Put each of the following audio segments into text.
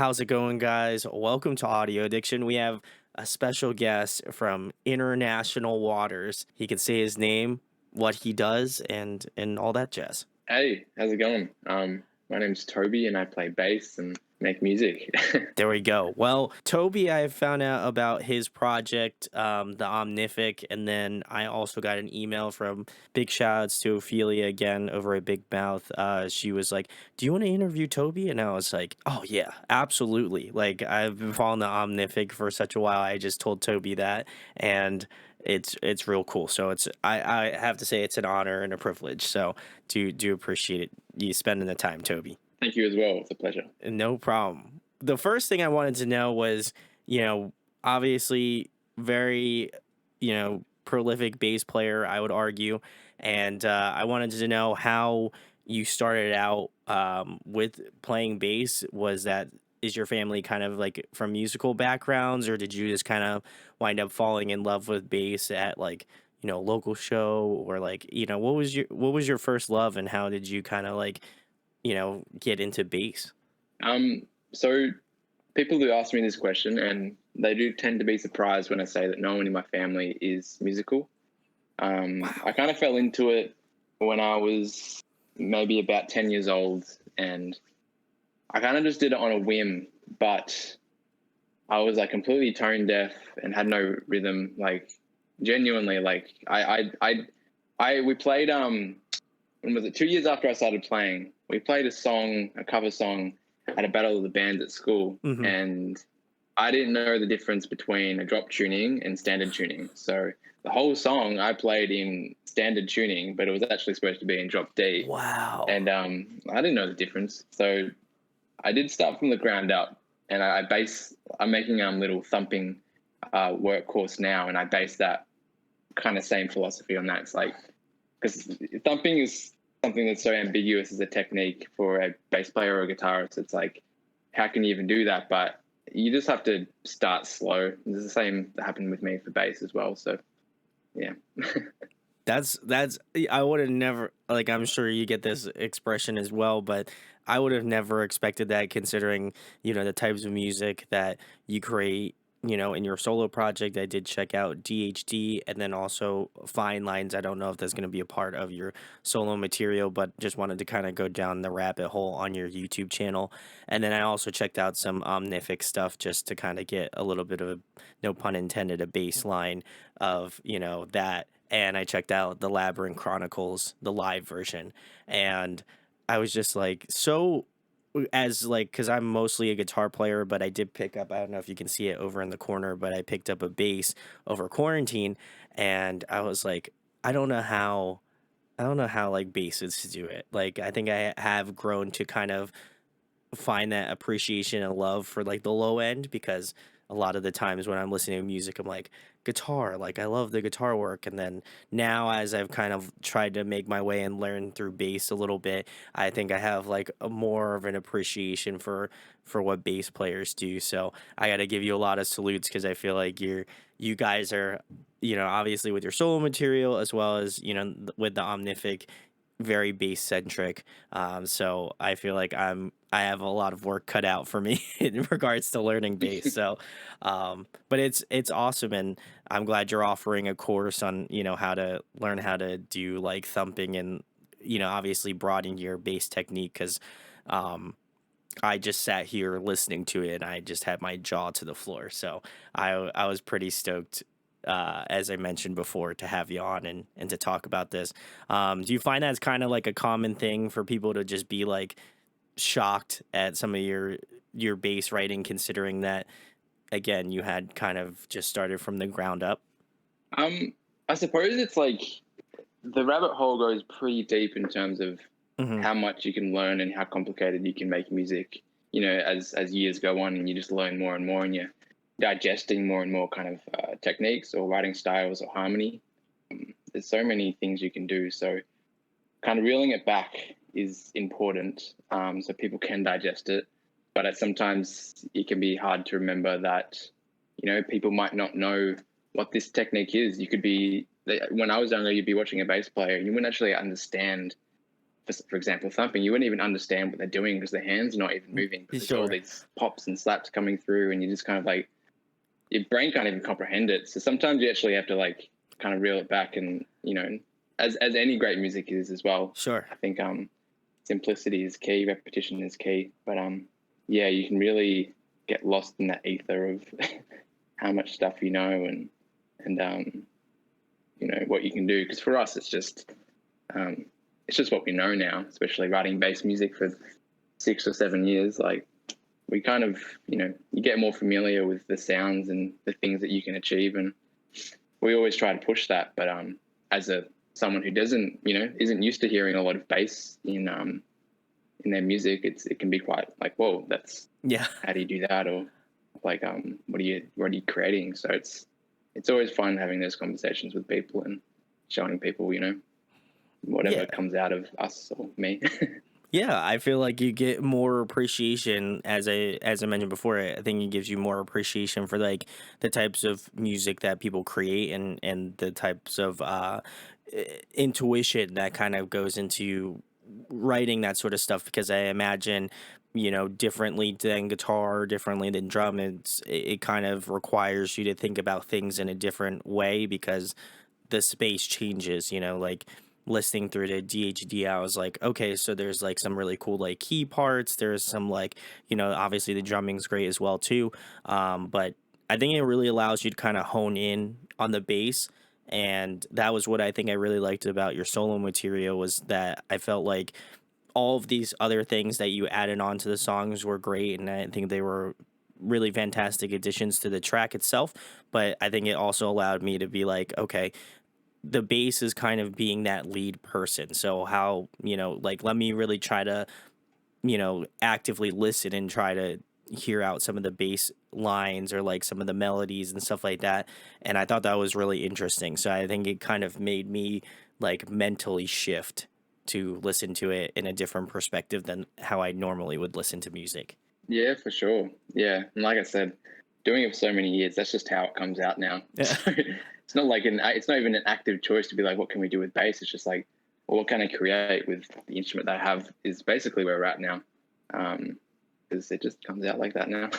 How's it going, guys? Welcome to Audio Addiction. We have a special guest from international waters. He can say his name, what he does, and all that jazz. Hey, how's it going? My name's Toby and I play bass and make music. There we go. Well, Toby, I found out about his project, the Omnific, and then I also got an email from big shout outs to Ophelia again over at Bigmouth. She was like, "Do you want to interview Toby?" And I was like, "Oh yeah, absolutely!" Like I've been following the Omnific for such a while. I just told Toby that, and it's real cool. So I have to say it's an honor and a privilege. So do appreciate it you spending the time, Toby. Thank you as well. It's a pleasure. No problem. The first thing I wanted to know was, obviously very, prolific bass player, I would argue. And I wanted to know how you started out with playing bass. Is your family kind of like from musical backgrounds, or did you just kind of wind up falling in love with bass at like, local show or like, what was your first love and how did you kind of like, get into bass? So people do ask me this question, and they do tend to be surprised when I say that no one in my family is musical. I Wow. kind of fell into it when I was maybe about 10 years old, and I kind of just did it on a whim, but I was like completely tone deaf and had no rhythm. Like genuinely, like we played when was it 2 years after I started playing, we played a cover song at a battle of the bands at school, Hmm. and I didn't know the difference between a drop tuning and standard tuning. So the whole song I played in standard tuning, but it was actually supposed to be in drop D, Wow. and I didn't know the difference. So I did start from the ground up, and I'm making little thumping work course now, and I base that kind of same philosophy on that. It's like, because thumping is something that's so ambiguous as a technique for a bass player or a guitarist. It's like, how can you even do that? But you just have to start slow. It's the same that happened with me for bass as well. So yeah. That's I would have never, like, I'm sure you get this expression as well, but I would have never expected that considering, the types of music that you create, in your solo project. I did check out DHD and then also Fine Lines. I don't know if that's going to be a part of your solo material, but just wanted to kind of go down the rabbit hole on your YouTube channel. And then I also checked out some Omnific stuff just to kind of get a little bit of a, no pun intended, a baseline of, that. And I checked out the Labyrinth Chronicles, the live version, and I was just like, so as like, because I'm mostly a guitar player, but I did pick up, I don't know if you can see it over in the corner, but I picked up a bass over quarantine, and I was like, I don't know how. I don't know how like basses do it. Like I think I have grown to kind of find that appreciation and love for like the low end because a lot of the times when I'm listening to music, I'm like, guitar, like I love the guitar work. And then now, as I've kind of tried to make my way and learn through bass a little bit, I think I have like a more of an appreciation for what bass players do. So I got to give you a lot of salutes because I feel like you guys are, obviously with your solo material as well as with the Omnific, very bass centric. So I feel like I have a lot of work cut out for me in regards to learning bass. So, but it's awesome, and I'm glad you're offering a course on how to learn how to do like thumping and obviously broaden your bass technique because um, I just sat here listening to it and I just had my jaw to the floor. So I was pretty stoked, as I mentioned before, to have you on and to talk about this. Do you find that's kind of like a common thing for people to just be like shocked at some of your bass writing, considering that again you had kind of just started from the ground up? um, I suppose it's like the rabbit hole goes pretty deep in terms of Hmm. how much you can learn and how complicated you can make music. As years go on and you just learn more and more, and you're digesting more and more kind of techniques or writing styles or harmony. There's so many things you can do. So kind of reeling it back is important, so people can digest it. But sometimes it can be hard to remember that people might not know what this technique is. When I was younger, you'd be watching a bass player and you wouldn't actually understand for example, thumping, you wouldn't even understand what they're doing because their hands are not even moving. But there's all Sure. these pops and slaps coming through, and you just kind of like your brain can't even comprehend it. So sometimes you actually have to like kind of reel it back, and as any great music is as well. Sure. I think simplicity is key, repetition is key, but yeah, you can really get lost in that ether of how much stuff you know and what you can do. Because for us, it's just what we know now, especially writing bass music for 6 or 7 years. Like we kind of, you get more familiar with the sounds and the things that you can achieve. And we always try to push that. But as someone who isn't used to hearing a lot of bass in their music, it can be quite like, whoa, Yeah. how do you do that? Or like, what are you creating? So it's always fun having those conversations with people and showing people, whatever Yeah. comes out of us or me. Yeah, I feel like you get more appreciation as I mentioned before. I think it gives you more appreciation for like the types of music that people create and the types of intuition that kind of goes into writing that sort of stuff because I imagine differently than guitar, differently than drum, it kind of requires you to think about things in a different way because the space changes, like listening through the DHD, I was like, okay, so there's like some really cool like key parts. There's some like, obviously the drumming's great as well too. But I think it really allows you to kind of hone in on the bass. And that was what I think I really liked about your solo material was that I felt like all of these other things that you added onto the songs were great. And I think they were really fantastic additions to the track itself. But I think it also allowed me to be like, okay, the bass is kind of being that lead person. So how, like let me really try to, actively listen and try to hear out some of the bass lines or like some of the melodies and stuff like that. And I thought that was really interesting. So I think it kind of made me like mentally shift to listen to it in a different perspective than how I normally would listen to music. Yeah, for sure. Yeah, and like I said, doing it for so many years, that's just how it comes out now. Yeah. So it's not like it's not even an active choice to be like, what can we do with bass? It's just like, well, what can I create with the instrument that I have is basically where we're at now. Because it just comes out like that now.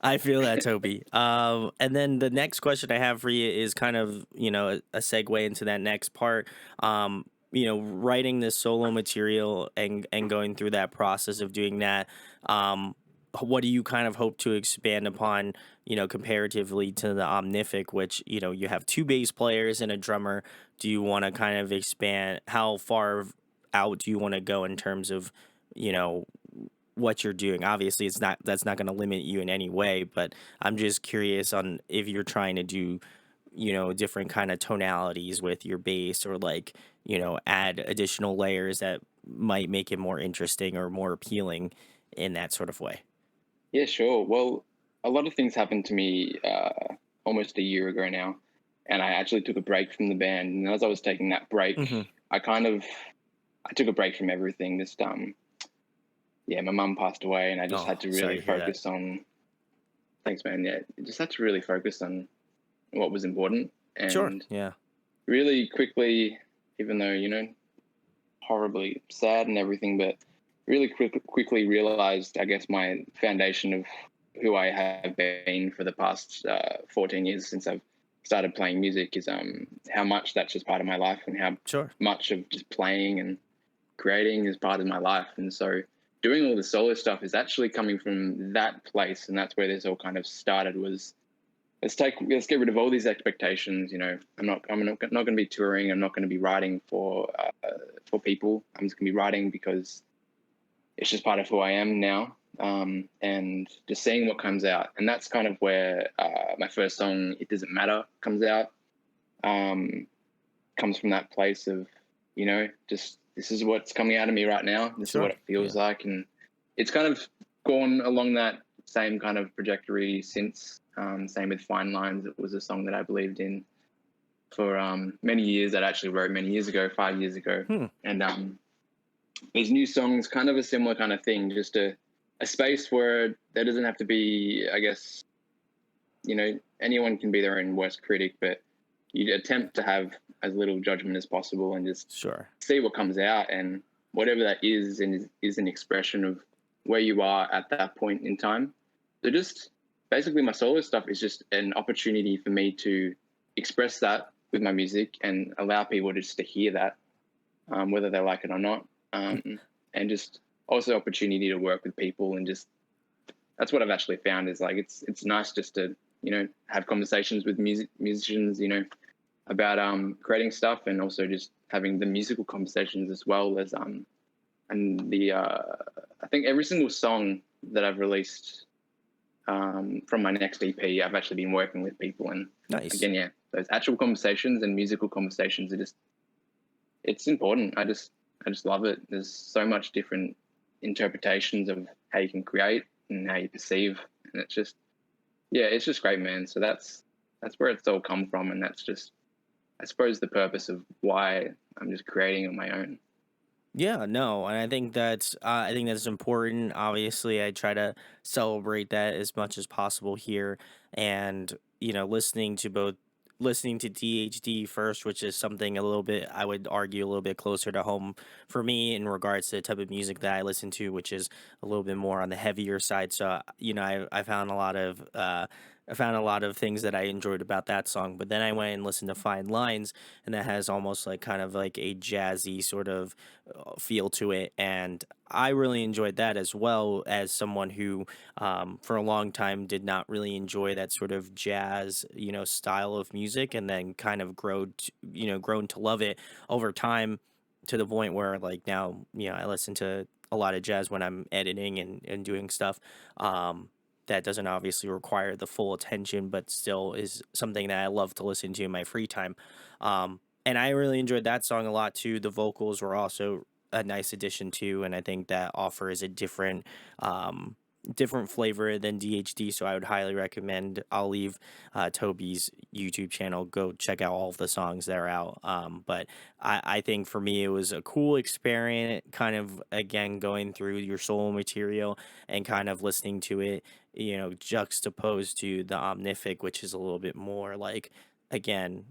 I feel that, Toby. And then the next question I have for you is kind of, a segue into that next part. Writing this solo material and going through that process of doing that. What do you kind of hope to expand upon, comparatively to the Omnific, which, you have two bass players and a drummer. Do you want to kind of expand? How far out do you want to go in terms of, you know, what you're doing? Obviously, that's not going to limit you in any way, but I'm just curious on if you're trying to do, different kind of tonalities with your bass or like, add additional layers that might make it more interesting or more appealing in that sort of way. Yeah, sure. Well, a lot of things happened to me almost a year ago now, and I actually took a break from the band. And as I was taking that break, Hmm. I took a break from everything. Just yeah, my mum passed away, and I just Oh, had to sorry really to hear that. focus on. Thanks, man. Yeah, just had to really focus on what was important, Sure. and Yeah. really quickly, even though horribly sad and everything, but really quickly realized, I guess, my foundation of who I have been for the past 14 years since I've started playing music is how much that's just part of my life and how Sure. much of just playing and creating is part of my life. And so doing all the solo stuff is actually coming from that place, and that's where this all kind of started. Was let's get rid of all these expectations. I'm not going to be touring. I'm not going to be writing for people. I'm just going to be writing because it's just part of who I am now. And just seeing what comes out. And that's kind of where my first song, It Doesn't Matter, comes out. Comes from that place of, just this is what's coming out of me right now. This is Sure. what it feels Yeah. like. And it's kind of gone along that same kind of trajectory since. Same with Fine Lines. It was a song that I believed in for many years. That I actually wrote many years ago, 5 years ago. Hmm. And these new songs, kind of a similar kind of thing, just a space where there doesn't have to be, I guess, anyone can be their own worst critic, but you attempt to have as little judgment as possible and just Sure. see what comes out, and whatever that is, and is an expression of where you are at that point in time. So just basically my solo stuff is just an opportunity for me to express that with my music and allow people just to hear that, whether they like it or not. And just also opportunity to work with people, and just that's what I've actually found is like it's nice just to have conversations with musicians about creating stuff, and also just having the musical conversations as well as and the I think every single song that I've released from my next EP, I've actually been working with people, and Nice. again, yeah, those actual conversations and musical conversations are just it's important. I just love it. There's so much different interpretations of how you can create and how you perceive, and it's just yeah, it's just great, man. So that's where it's all come from, and that's just I suppose the purpose of why I'm just creating on my own. Yeah, no, and I think that's important. Obviously, I try to celebrate that as much as possible here, and listening to DHD first, which is something a little bit I would argue a little bit closer to home for me in regards to the type of music that I listen to, which is a little bit more on the heavier side. So I found a lot of I found a lot of things that I enjoyed about that song, but then I went and listened to Fine Lines, and that has almost like kind of like a jazzy sort of feel to it, and I really enjoyed that as well as someone who for a long time did not really enjoy that sort of jazz style of music, and then kind of grown to love it over time, to the point where like now I listen to a lot of jazz when I'm editing and doing stuff that doesn't obviously require the full attention, but still is something that I love to listen to in my free time. And I really enjoyed that song a lot too. The vocals were also a nice addition too, and I think that offers a different flavor than DHD. So I would highly recommend. I'll leave Toby's YouTube channel. Go check out all of the songs that are out. But I think for me it was a cool experiment, kind of again going through your solo material and kind of listening to it, juxtaposed to the Omnific, which is a little bit more like, again,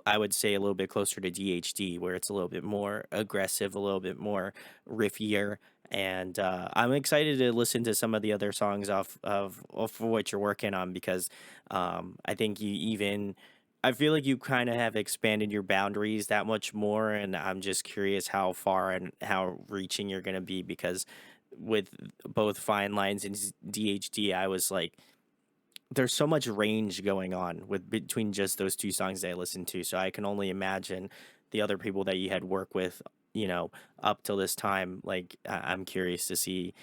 I would say a little bit closer to DHD, where it's a little bit more aggressive, a little bit more riffier. And I'm excited to listen to some of the other songs off of what you're working on, because I think I feel like you kind of have expanded your boundaries that much more, and I'm just curious how far and how reaching you're going to be, because with both Fine Lines and DHD, I was like, there's so much range going on with between just those two songs that I listened to. So I can only imagine the other people that you had worked with, up till this time. Like I'm curious to see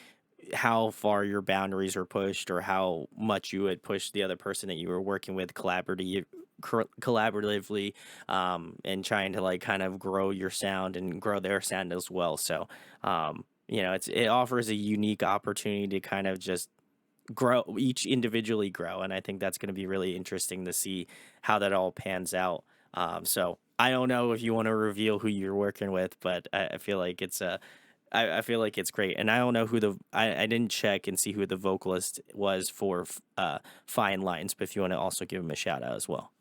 how far your boundaries were pushed, or how much you had pushed the other person that you were working with collaboratively, and trying to like kind of grow your sound and grow their sound as well. So it offers a unique opportunity to kind of just each individually grow, and I think that's going to be really interesting to see how that all pans out. So I don't know if you want to reveal who you're working with, but I feel like I feel like it's great. And I don't know I didn't check and see who the vocalist was for Fine Lines, but if you want to also give him a shout out as well.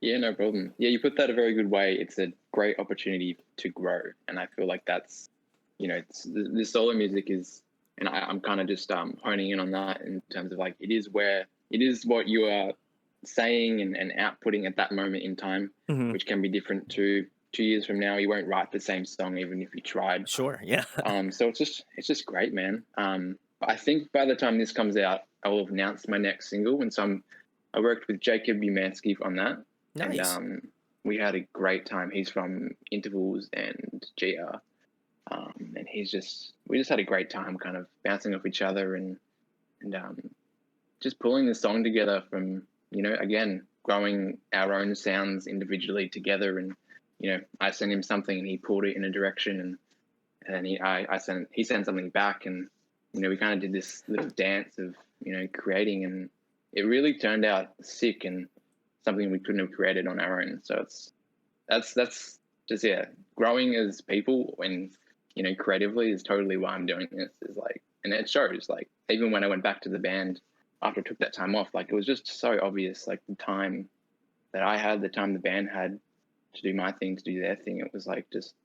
Yeah, no problem. Yeah, you put that a very good way. It's a great opportunity to grow, and I feel like that's, the solo music is, and I'm kind of just honing in on that in terms of like it is what you are saying and outputting at that moment in time, Hmm. which can be different to 2 years from now. You won't write the same song even if you tried. Sure. Yeah. So it's just great, man. I think by the time this comes out, I will have announced my next single, and I worked with Jacob Umansky on that, and Nice. we had a great time. He's from Intervals and GR, and we just had a great time, kind of bouncing off each other, and just pulling the song together from again growing our own sounds individually together, and I sent him something and he pulled it in a direction, and then he sent something back, and we kind of did this little dance of creating, and it really turned out sick and something we couldn't have created on our own. So that's just yeah, growing as people and creatively is totally why I'm doing this. Is like, and it shows. Like even when I went back to the band after I took that time off, like it was just so obvious. Like the time that I had, the time the band had, to do my thing, to do their thing, it was like just,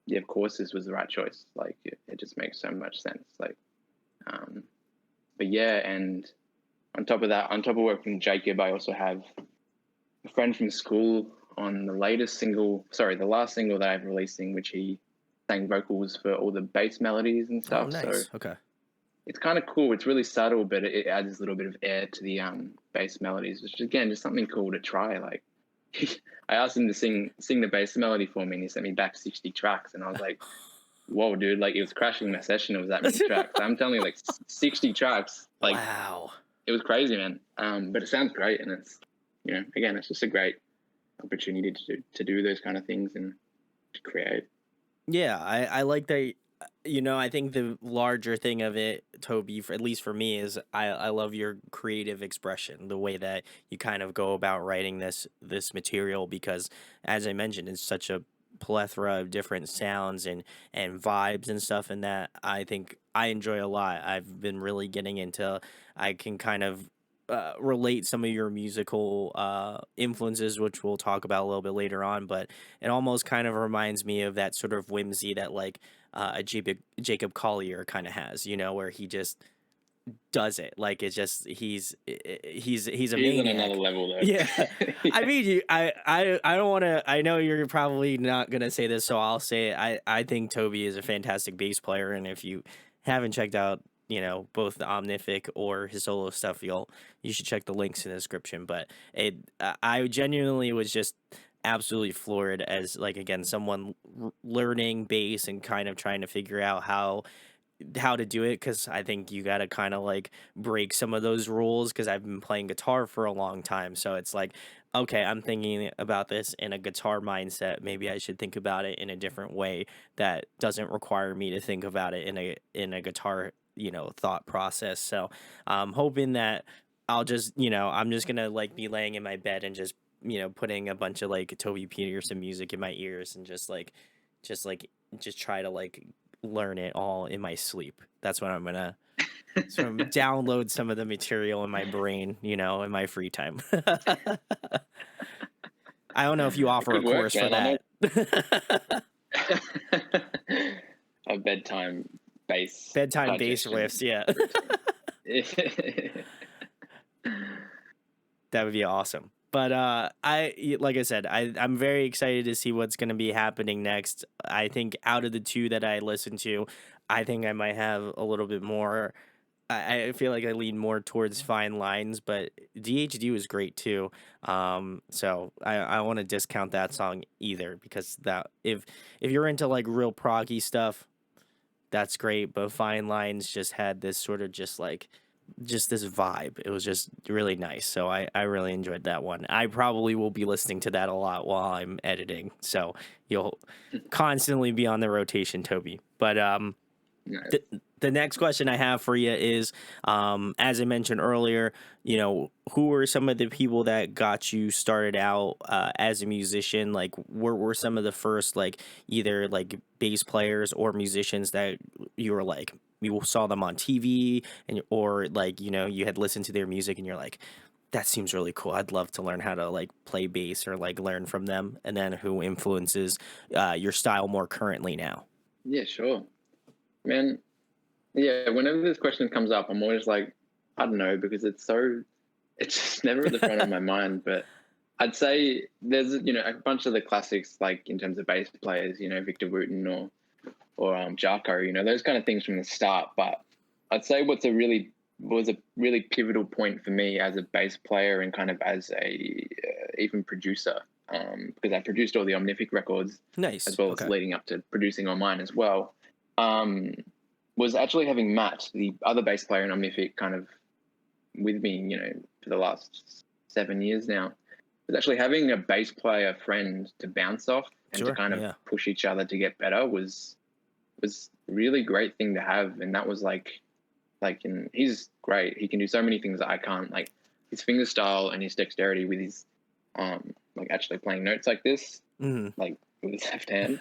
yeah, of course this was the right choice. Like it just makes so much sense. Like, but yeah, and on top of that, on top of working with Jacob, I also have a friend from school on the last single that I've releasing, which he sang vocals for all the bass melodies and Oh, stuff. So nice. Okay. it's kind of cool. It's really subtle, but it adds a little bit of air to the bass melodies, which is, again, just something cool to try. Like, I asked him to sing the bass melody for me, and he sent me back 60 tracks, and I was like, "Whoa, dude!" Like, it was crashing my session. It was that many tracks. I'm telling you, like 60 tracks. Like, Wow. it was crazy, man. But it sounds great, and it's, again, it's just a great opportunity to do those kind of things and to create. Yeah, I like that. I think the larger thing of it, Toby, at least for me, is I love your creative expression, the way that you kind of go about writing this material, because as I mentioned, it's such a plethora of different sounds and vibes and stuff, and that I think I enjoy a lot. I've been really getting into. I can kind of relate some of your musical influences, which we'll talk about a little bit later on, but it almost kind of reminds me of that sort of whimsy that like a Jacob Collier kind of has, where he just does it. Like it's just he's a He's on another maniac. level, though. Yeah. I Yeah. mean, I don't want to. I know you're probably not gonna say this, so I'll say it. I think Toby is a fantastic bass player, and if you haven't checked out, both the Omnific or his solo stuff, you should check the links in the description. But I genuinely was just absolutely floored as, like, again, someone learning bass and kind of trying to figure out how to do it, because I think you got to kind of like break some of those rules, because I've been playing guitar for a long time. So it's like, okay, I'm thinking about this in a guitar mindset. Maybe I should think about it in a different way that doesn't require me to think about it in a guitar, thought process. So I'm hoping that I'm just gonna like be laying in my bed and just, putting a bunch of like Toby Peterson music in my ears and just like just try to like learn it all in my sleep. That's what I'm gonna download some of the material in my brain, in my free time. I don't know if you It offer a could work, course for man. I know. that. A bedtime bass Bedtime bass digestion riffs, yeah. routine. That would be awesome. But like I said, I'm very excited to see what's going to be happening next. I think out of the two that I listened to, I think I might have a little bit more. I feel like I lean more towards Fine Lines, but DHD was great too. So I want to discount that song either, because that if you're into like real proggy stuff, that's great. But Fine Lines just had this sort of just this vibe. It was just really nice. So I really enjoyed that one. I probably will be listening to that a lot while I'm editing. So you'll constantly be on the rotation, Toby. But Nice. the next question I have for you is, as I mentioned earlier, who were some of the people that got you started out as a musician? Like, were some of the first, like, either like bass players or musicians that you were like, you saw them on TV, or like, you had listened to their music and you're like, that seems really cool. I'd love to learn how to like play bass or like learn from them. And then who influences your style more currently now? Yeah, sure, man. Yeah, whenever this question comes up, I'm always like, I don't know, because it's just never at the front of my mind. But I'd say there's, a bunch of the classics, like in terms of bass players, Victor Wooten or Jarko, those kind of things from the start. But I'd say was a really pivotal point for me as a bass player and kind of as a even producer, because I produced all the Omnific records Nice. as well as Okay. leading up to producing on mine as well. Was actually having Matt, the other bass player in Omnific, kind of with me, for the last 7 years now. Was actually having a bass player friend to bounce off and to Sure. kind of Yeah. push each other to get better was a really great thing to have. And that was and he's great. He can do so many things that I can't, like his finger style and his dexterity with his like actually playing notes like this, like with his left hand.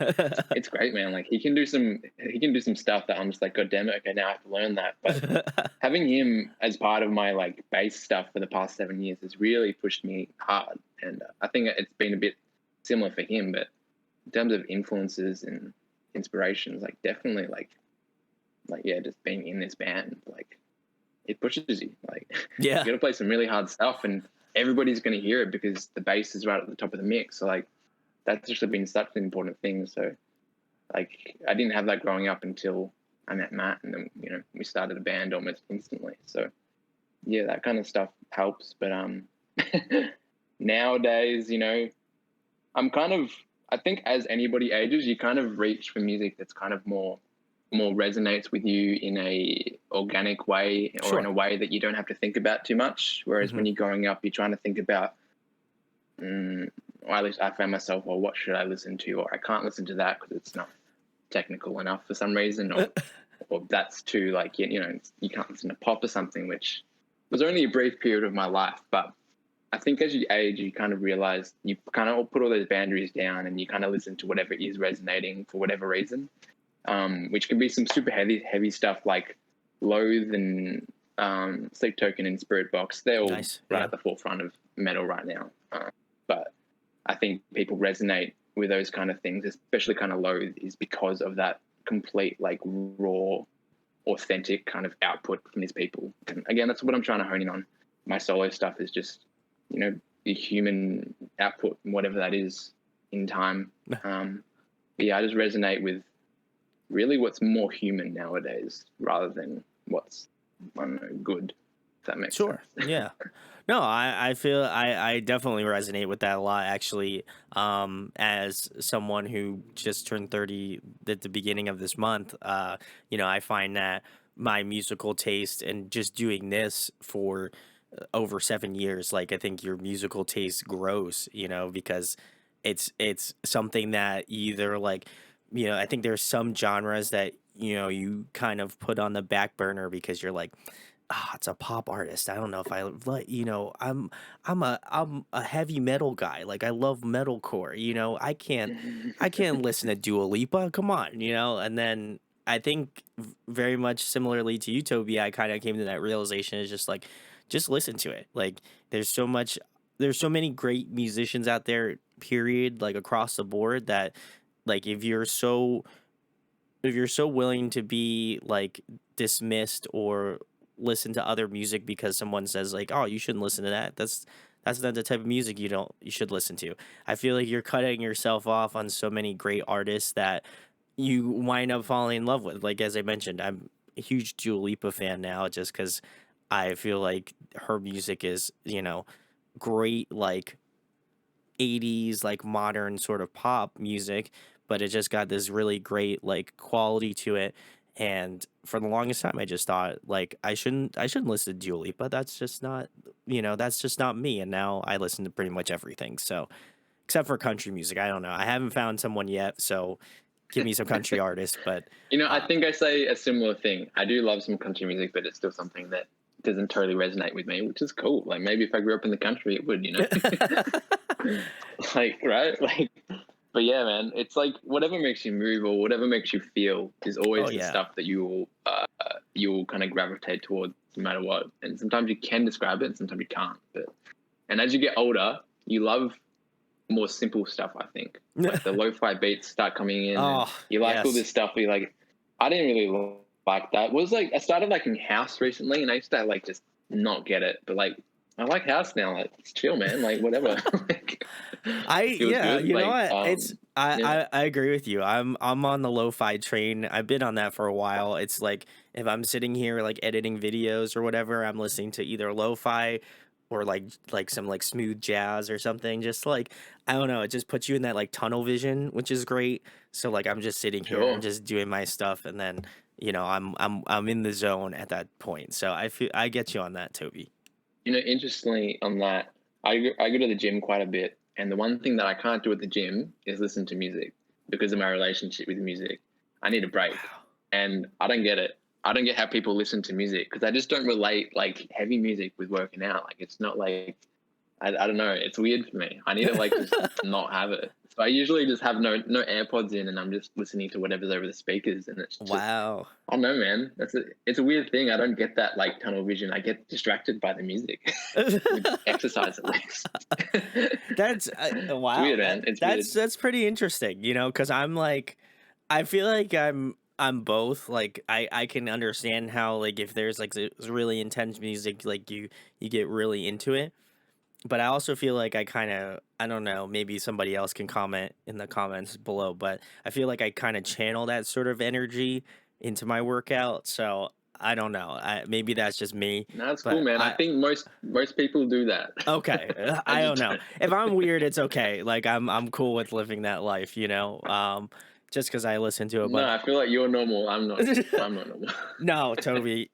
It's great, man. Like he can do some stuff that I'm just like, God damn it, okay, now I have to learn that. But having him as part of my like bass stuff for the past 7 years has really pushed me hard. And I think it's been a bit similar for him, but in terms of influences and inspirations, like definitely like yeah, just being in this band, like it pushes you. Like you Yeah. got to play some really hard stuff, and everybody's going to hear it because the bass is right at the top of the mix. So like that's actually been such an important thing. So like I didn't have that growing up until I met Matt, and then we started a band almost instantly. So yeah, that kind of stuff helps. But nowadays, I'm kind of, I think as anybody ages, you kind of reach for music that's kind of more resonates with you in a organic way, or in Sure. a way that you don't have to think about too much. Whereas Hmm. when you're growing up, you're trying to think about, or at least I found myself, well, what should I listen to? Or I can't listen to that because it's not technical enough for some reason, or that's too like, you can't listen to pop or something, which was only a brief period of my life. But I think as you age, you kind of realize you kind of put all those boundaries down, and you kind of listen to whatever is resonating for whatever reason, which can be some super heavy stuff like Loathe and Sleep Token and Spirit Box. They're all Nice. right Yeah. at the forefront of metal right now. But I think people resonate with those kind of things, especially kind of Loathe, is because of that complete like raw, authentic kind of output from these people. And again, that's what I'm trying to hone in on. My solo stuff is just, the human output, whatever that is in time. Yeah, I just resonate with really what's more human nowadays rather than what's, I don't know, good, if that makes sense. Sure. Yeah. No, I feel I definitely resonate with that a lot actually. As someone who just turned 30 at the beginning of this month, I find that my musical taste and just doing this for over 7 years, like I think your musical taste grows, because it's something that either like, I think there's some genres that, you kind of put on the back burner because you're like, it's a pop artist. I don't know if I like, I'm a heavy metal guy. Like I love metalcore. I can't listen to Dua Lipa. Come on, And then I think very much similarly to you, Toby, I kind of came to that realization is just like, just listen to it. Like there's so many great musicians out there. Period. Like across the board that, like, if you're so willing to be like dismissed or listen to other music because someone says like, "Oh, you shouldn't listen to that." That's not the type of music you should listen to. I feel like you're cutting yourself off on so many great artists that you wind up falling in love with. Like as I mentioned, I'm a huge Dua Lipa fan now just cuz I feel like her music is, great like 80s like modern sort of pop music, but it just got this really great like quality to it. And for the longest time I just thought like I shouldn't listen to Dua Lipa. That's just not me. And now I listen to pretty much everything. So except for country music, I don't know. I haven't found someone yet, so give me some country artists, but I think I say a similar thing. I do love some country music, but it's still something that doesn't totally resonate with me, which is cool. Like maybe if I grew up in the country, it would, like, right? Like, but yeah, man, it's like whatever makes you move or whatever makes you feel is oh always the yeah. stuff that you will kind of gravitate towards no matter what. And sometimes you can describe it, and sometimes you can't. And as you get older, you love more simple stuff. I think like the lo-fi beats start coming in, and Oh, you like all yes. this stuff. But you're like, I didn't really like that. It was like I started liking house recently, and I used to like just not get it. But like I like house now. Like it's chill, man. Like whatever. Like, I feels yeah, good. you know Like what? It's yeah, I agree with you. I'm on the lo-fi train. I've been on that for a while. It's like if I'm sitting here like editing videos or whatever, I'm listening to either lo-fi or like some like smooth jazz or something. Just like I don't know, it just puts you in that like tunnel vision, which is great. So like I'm just sitting here, I'm sure. just doing my stuff and then, I'm in the zone at that point. So I get you on that, Toby. Interestingly on that, I go to the gym quite a bit, and the one thing that I can't do at the gym is listen to music because of my relationship with music. I need a break, Wow. and I don't get it. I don't get how people listen to music because I just don't relate like heavy music with working out. Like it's not like I don't know. It's weird for me. I need to like just not have it. I usually just have no AirPods in, and I'm just listening to whatever's over the speakers, and it's just Wow. I don't know, man. It's a weird thing. I don't get that like tunnel vision. I get distracted by the music with exercise at least. That's It's wow. weird, man. It's weird. That's pretty interesting, because I'm like, I feel like I'm both. Like I can understand how like if there's like this really intense music, like you get really into it. But I also feel like I don't know, maybe somebody else can comment in the comments below, but I feel like I kind of channel that sort of energy into my workout. So I don't know. Maybe that's just me, No, that's cool, but man. I think most people do that. okay. I I just don't know. If I'm weird, it's okay. Like I'm cool with living that life, just because I listen to a no. bunch. I feel like you're normal. I'm not. I'm not normal. No, Toby,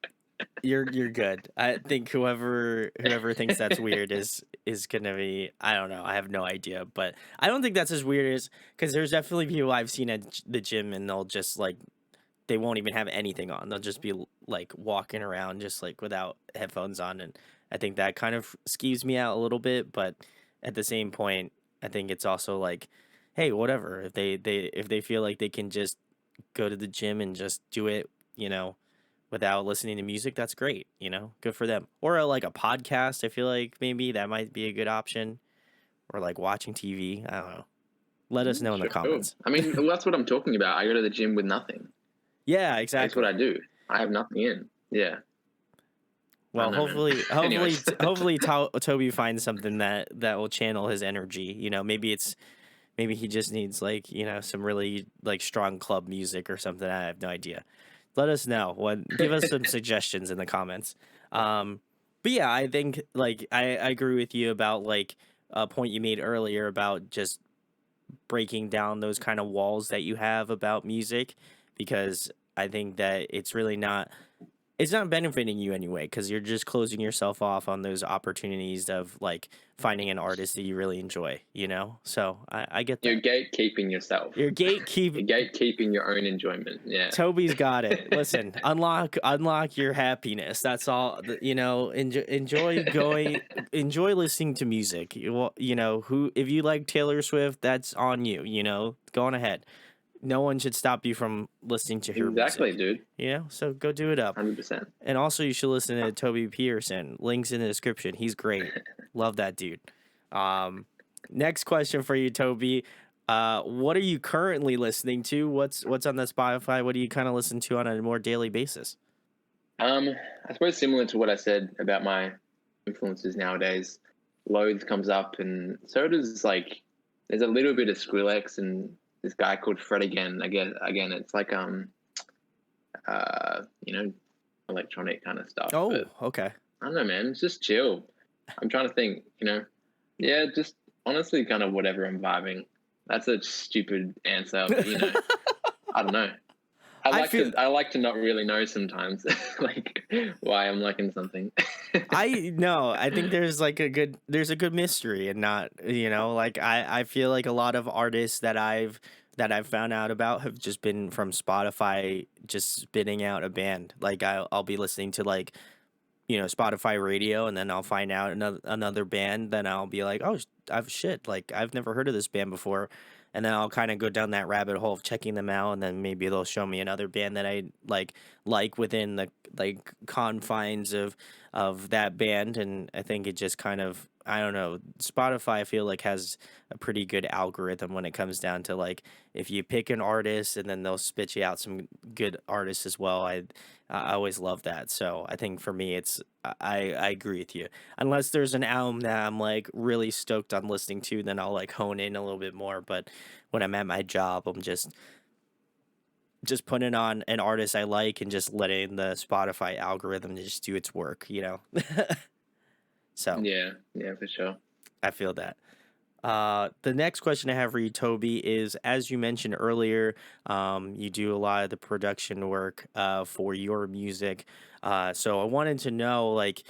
you're good. I think whoever thinks that's weird is gonna be, I don't know. I have no idea, but I don't think that's as weird as, because there's definitely people I've seen at the gym and they'll just like, they won't even have anything on. They'll just be like walking around just like without headphones on, and I think that kind of skews me out a little bit. But at the same point, I think it's also like, hey, whatever. If they feel like they can just go to the gym and just do it, without listening to music, that's great. Good for them. Or like a podcast. I feel like maybe that might be a good option. Or like watching TV. I don't know. Let us know in the Sure. comments. I mean, well, that's what I'm talking about. I go to the gym with nothing. Yeah, That's what exactly. I do. I have nothing in. Yeah. I Well, don't know, man. hopefully, Anyways. hopefully, Toby finds something that will channel his energy. Maybe he just needs like some really like strong club music or something. I have no idea. Let us know. Give us some suggestions in the comments. But yeah, I think like I agree with you about like a point you made earlier about just breaking down those kind of walls that you have about music, because I think that it's not benefiting you anyway, because you're just closing yourself off on those opportunities of like finding an artist that you really enjoy. So I get You're that. gatekeeping yourself. You're gatekeep. You're gatekeeping your own enjoyment. Yeah. Toby's got it. Listen, unlock your happiness. That's all. Enjoy listening to music. Who, if you like Taylor Swift, that's on you. Go on ahead. No one should stop you from listening to her Exactly, music. dude. So go do it up. 100%. And also, you should listen to Toby Peterson. Links in the description. He's great. Love that dude. Next question for you, Toby. What are you currently listening to? What's on the Spotify? What do you kind of listen to on a more daily basis? I suppose similar to what I said about my influences nowadays, Loathe comes up, and so does like there's a little bit of Skrillex and this guy called Fred again. Again, it's like you know, electronic kind of stuff. Oh, But okay. I don't know, man. It's just chill. I'm trying to think. Yeah, just honestly, kind of whatever I'm vibing. That's a stupid answer, but I don't know. I like to not really know sometimes, like why I'm liking something. I no, I think there's a good mystery, and not, like I feel like a lot of artists that I've found out about have just been from Spotify just spitting out a band. Like I'll be listening to like Spotify radio, and then I'll find out another band, then I'll be like, oh, I've shit, like I've never heard of this band before, and then I'll kind of go down that rabbit hole of checking them out, and then maybe they'll show me another band that I like within the like confines of that band, and I think it just kind of, I don't know, Spotify I feel like has a pretty good algorithm when it comes down to like if you pick an artist and then they'll spit you out some good artists as well. I always love that. So I think for me, I agree with you. Unless there's an album that I'm like really stoked on listening to, then I'll like hone in a little bit more. But when I'm at my job, I'm just putting on an artist I like and just letting the Spotify algorithm just do its work. So Yeah, for sure. I feel that. The next question I have for you, Toby, is as you mentioned earlier, you do a lot of the production work for your music. So I wanted to know, like,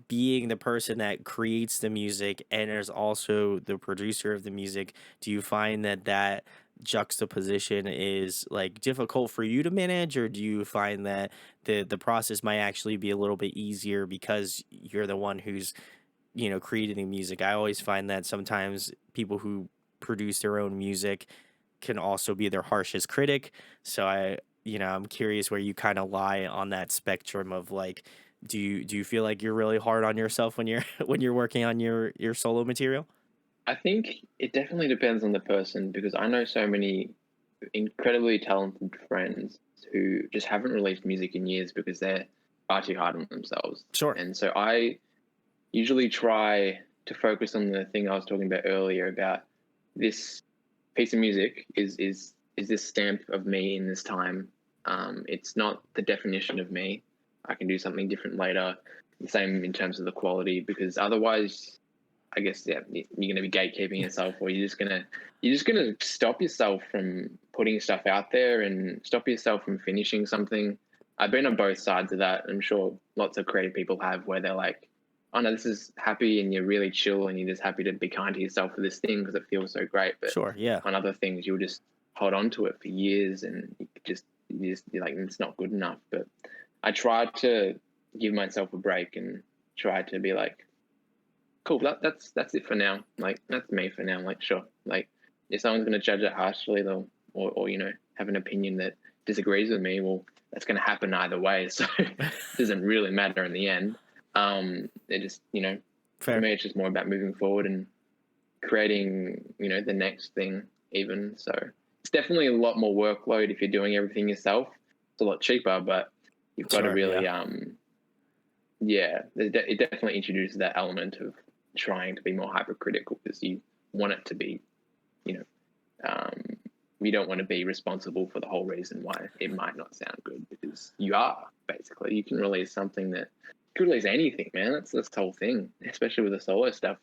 being the person that creates the music and is also the producer of the music, do you find that juxtaposition is like difficult for you to manage, or do you find that the process might actually be a little bit easier because you're the one who's creating the music? I always find that sometimes people who produce their own music can also be their harshest critic. So I'm curious where you kind of lie on that spectrum of like, do you feel like you're really hard on yourself when you're when you're working on your solo material? I think it definitely depends on the person because I know so many incredibly talented friends who just haven't released music in years because they're far too hard on themselves. Sure. And so I usually try to focus on the thing I was talking about earlier about this piece of music is this stamp of me in this time. It's not the definition of me. I can do something different later. The same in terms of the quality, because otherwise, I guess yeah, you're going to be gatekeeping yourself, or you're just gonna stop yourself from putting stuff out there and stop yourself from finishing something. I've been on both sides of that. I'm sure lots of creative people have, where they're like, "Oh no, this is happy," and you're really chill, and you're just happy to be kind to yourself for this thing because it feels so great. But Sure. Yeah. on other things, you'll just hold on to it for years, and you're like, it's not good enough. But I try to give myself a break and try to be like, cool, that's it for now. Like that's me for now. Like sure. Like if someone's gonna judge it harshly, they'll or have an opinion that disagrees with me, well, that's gonna happen either way. So it doesn't really matter in the end. It just for Fair. me, it's just more about moving forward and creating the next thing. Even so, it's definitely a lot more workload if you're doing everything yourself. It's a lot cheaper, but you've got to Sure. Yeah. really yeah, it definitely introduces that element of trying to be more hypercritical because you want it to be, you know, um, you don't want to be responsible for the whole reason why it might not sound good because you are basically. You can release something that you could release anything, man. That's the whole thing, especially with the solo stuff.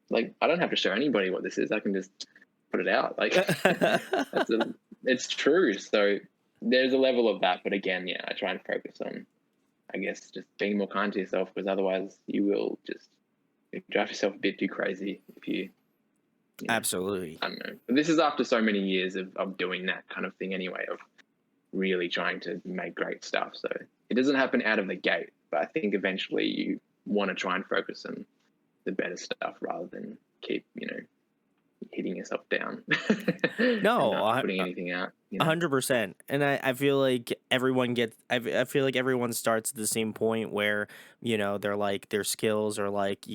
Like I don't have to show anybody what this is. I can just put it out. Like it's true. So there's a level of that, but again, yeah, I try and focus on I guess just being more kind to yourself because otherwise you will just drive yourself a bit too crazy if you know, Absolutely. I don't know. But this is after so many years of doing that kind of thing anyway, of really trying to make great stuff. So it doesn't happen out of the gate, but I think eventually you want to try and focus on the better stuff rather than keep, hitting yourself down and No, not putting anything out, 100%. And I feel like I feel like everyone starts at the same point where, they're like their skills are like,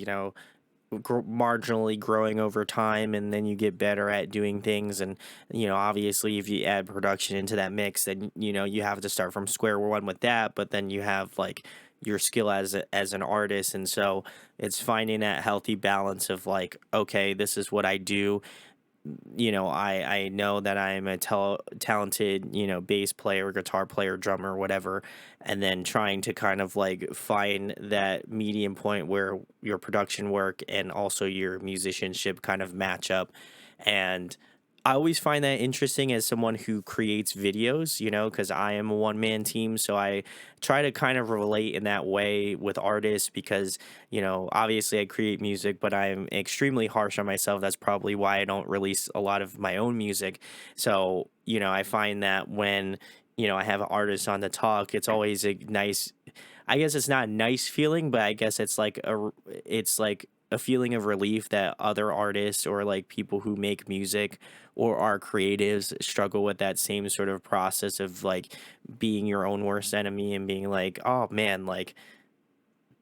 marginally growing over time, and then you get better at doing things. And, obviously if you add production into that mix, then, you have to start from square one with that. But then you have like your skill as an artist. And so it's finding that healthy balance of like, okay, this is what I do. I know that I'm a talented, bass player, guitar player, drummer, whatever, and then trying to kind of like find that medium point where your production work and also your musicianship kind of match up. And I always find that interesting as someone who creates videos, because I am a one man team. So I try to kind of relate in that way with artists because, obviously I create music, but I'm extremely harsh on myself. That's probably why I don't release a lot of my own music. So, I find that when, I have artists on the talk, it's always a nice, I guess it's not a nice feeling, but I guess it's like a feeling of relief that other artists or like people who make music or are creatives struggle with that same sort of process of like being your own worst enemy and being like, oh man, like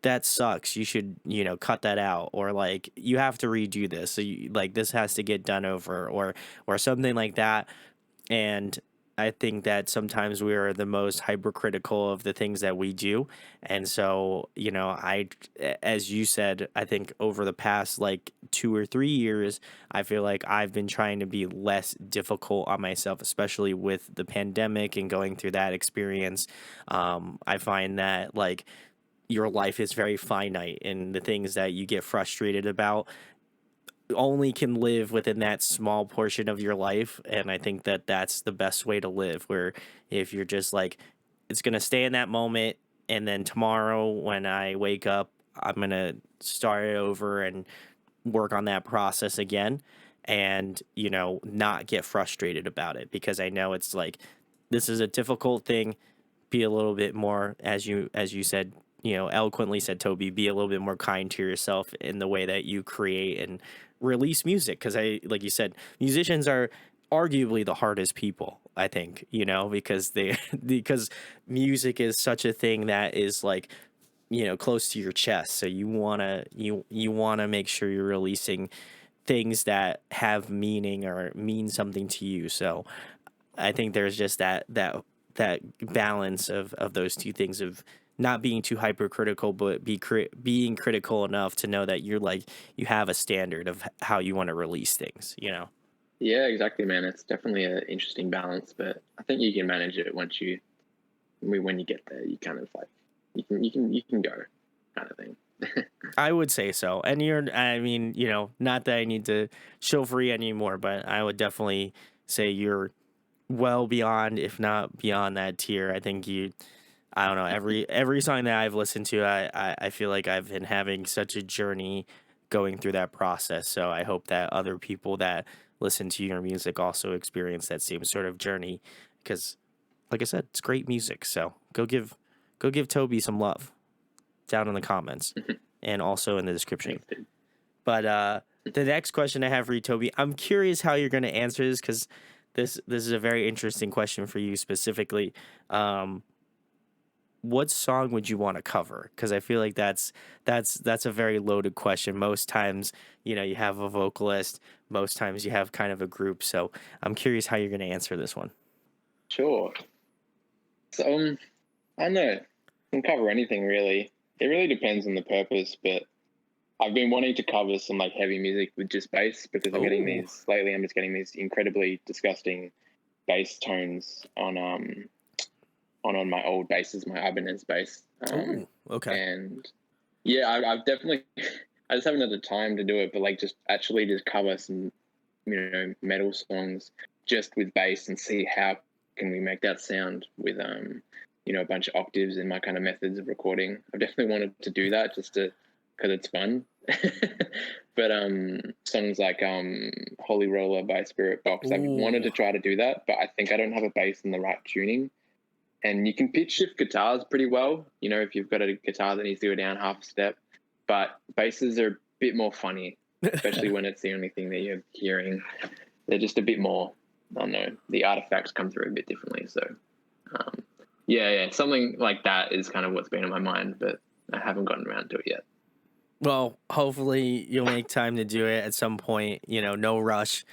that sucks. You should, cut that out, or like you have to redo this. So like this has to get done over, or something like that. And I think that sometimes we are the most hypercritical of the things that we do. And so, as you said, I think over the past like 2 or 3 years, I feel like I've been trying to be less difficult on myself, especially with the pandemic and going through that experience. I find that like your life is very finite, and the things that you get frustrated about only can live within that small portion of your life. And I think that that's the best way to live, where if you're just like, it's going to stay in that moment, and then tomorrow when I wake up, I'm going to start it over and work on that process again, and not get frustrated about it, because I know it's like this is a difficult thing. Be a little bit more, as you said, eloquently said, Toby, be a little bit more kind to yourself in the way that you create and release music, because I like you said, musicians are arguably the hardest people, I think, because they because music is such a thing that is like, close to your chest, so you want to make sure you're releasing things that have meaning or mean something to you. So I think there's just that balance of those two things, of not being too hypercritical, but being critical enough to know that you're like, you have a standard of how you want to release things. Yeah, exactly, man. It's definitely an interesting balance, but I think you can manage it once when you get there. You kind of like you can go, kind of thing. I would say so. And I mean, not that I need to show free anymore, but I would definitely say you're well beyond, if not beyond that tier. I think I don't know, every song that I've listened to, I feel like I've been having such a journey going through that process. So I hope that other people that listen to your music also experience that same sort of journey, because like I said, it's great music. So go give Toby some love down in the comments and also in the description. Thanks, dude. But the next question I have for you, Toby, I'm curious how you're going to answer this, because this is a very interesting question for you specifically. What song would you want to cover? Because I feel like that's a very loaded question. Most times, you have a vocalist. Most times, you have kind of a group. So I'm curious how you're going to answer this one. Sure. So I don't know. Can cover anything really. It really depends on the purpose, but I've been wanting to cover some like heavy music with just bass, because I'm getting Oh, these lately. I'm just getting these incredibly disgusting bass tones on my old basses, my Ibanez bass. oh, okay. And yeah, I've definitely I just haven't had the time to do it, but like just cover some metal songs just with bass and see how can we make that sound with a bunch of octaves and my kind of methods of recording. I've definitely wanted to do that just to because it's fun. But songs like Holy Roller by Spirit Box, I've wanted to Ooh, try to do that, but I think I don't have a bass in the right tuning. And you can pitch shift guitars pretty well, if you've got a guitar that needs to go down half a step. But basses are a bit more funny, especially when it's the only thing that you're hearing. They're just a bit more, I don't know, the artifacts come through a bit differently. So, um, yeah, something like that is kind of what's been in my mind, but I haven't gotten around to it yet. well, hopefully you'll make time to do it at some point. No rush,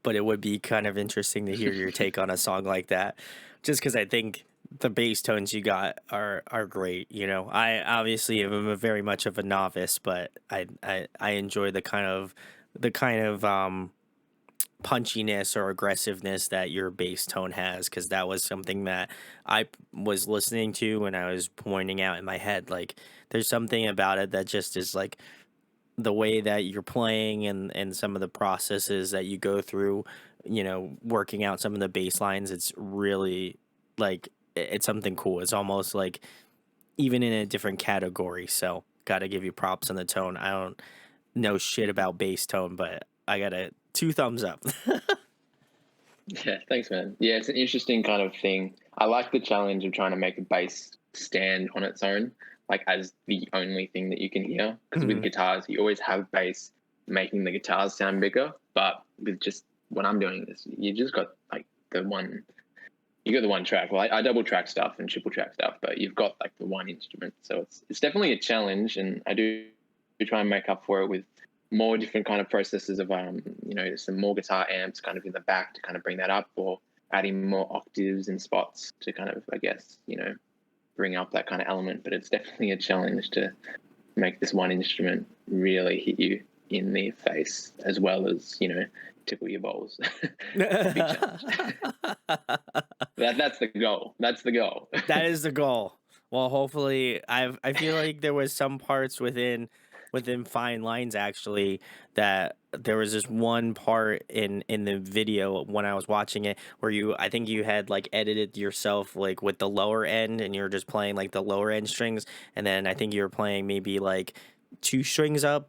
but it would be kind of interesting to hear your take on a song like that. Just because I think the bass tones you got are great. I obviously am very much of a novice, but I enjoy the kind of punchiness or aggressiveness that your bass tone has, because that was something that I was listening to and I was pointing out in my head. Like, there's something about it that just is like the way that you're playing, and some of the processes that you go through, working out some of the bass lines. It's really like it's something cool. It's almost like even in a different category. So got to give you props on the tone. I don't know shit about bass tone, but I got a two thumbs up. Yeah, thanks, man. Yeah, it's an interesting kind of thing. I like the challenge of trying to make a bass stand on its own, like as the only thing that you can hear. Because with Mhm. guitars, you always have bass making the guitars sound bigger. But with just when I'm doing this, you just got like you got the one track. Well, I double track stuff and triple track stuff, but you've got like the one instrument. So it's definitely a challenge, and I do try and make up for it with more different kind of processes of some more guitar amps kind of in the back to kind of bring that up, or adding more octaves and spots to kind of, I guess, bring up that kind of element. But it's definitely a challenge to make this one instrument really hit you in the face as well as tickle your balls. It's a big challenge. That's the goal. That's the goal. That is the goal. Well, hopefully, I feel like there was some parts within Fine Lines, actually, that there was this one part in the video when I was watching it where I think you had like edited yourself like with the lower end, and you were just playing like the lower end strings, and then I think you were playing maybe like two strings up.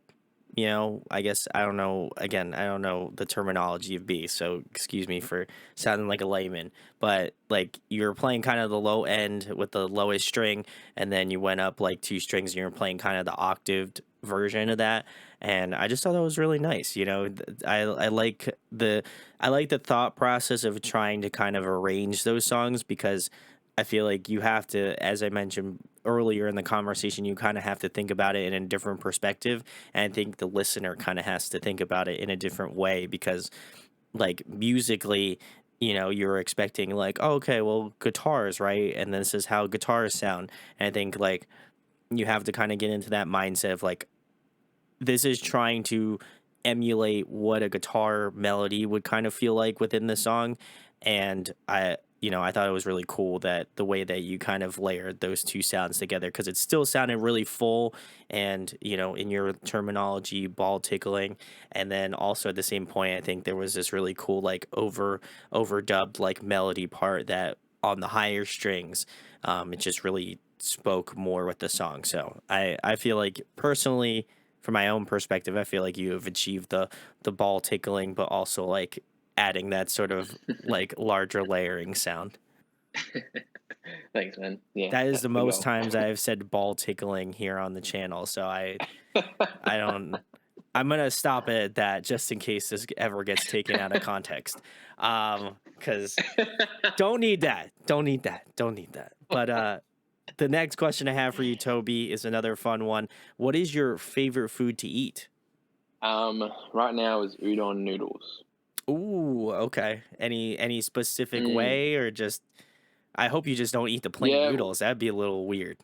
I guess I don't know. Again, I don't know the terminology of bass, so excuse me for sounding like a layman. But like, you were playing kind of the low end with the lowest string, and then you went up like two strings, and you were playing kind of the octaved version of that. and I just thought that was really nice. I like the thought process of trying to kind of arrange those songs because I feel like you have to, as I mentioned earlier in the conversation, you kind of have to think about it in a different perspective. And I think the listener kind of has to think about it in a different way because, like, musically, you're expecting, like, oh, okay, well, guitars, right? And this is how guitars sound. And I think, like, you have to kind of get into that mindset of, like, this is trying to emulate what a guitar melody would kind of feel like within the song. And I thought it was really cool that the way that you kind of layered those two sounds together because it still sounded really full and, in your terminology, ball tickling. And then also at the same point, I think there was this really cool, like, overdubbed, like, melody part that on the higher strings, it just really spoke more with the song. So I feel like personally, from my own perspective, I feel like you have achieved the ball tickling, but also, like, adding that sort of, like, larger layering sound. Thanks, man. Yeah, That is that's the the most goal. times I have said ball tickling here on the channel. So I don't. I'm gonna stop it at that just in case this ever gets taken out of context. Because don't need that. Don't need that. Don't need that. But the next question I have for you, Toby, is another fun one. What is your favorite food to eat? Right now is udon noodles. Ooh, okay. Any specific Mm, way or just I hope you just don't eat the plain yeah, noodles. That'd be a little weird.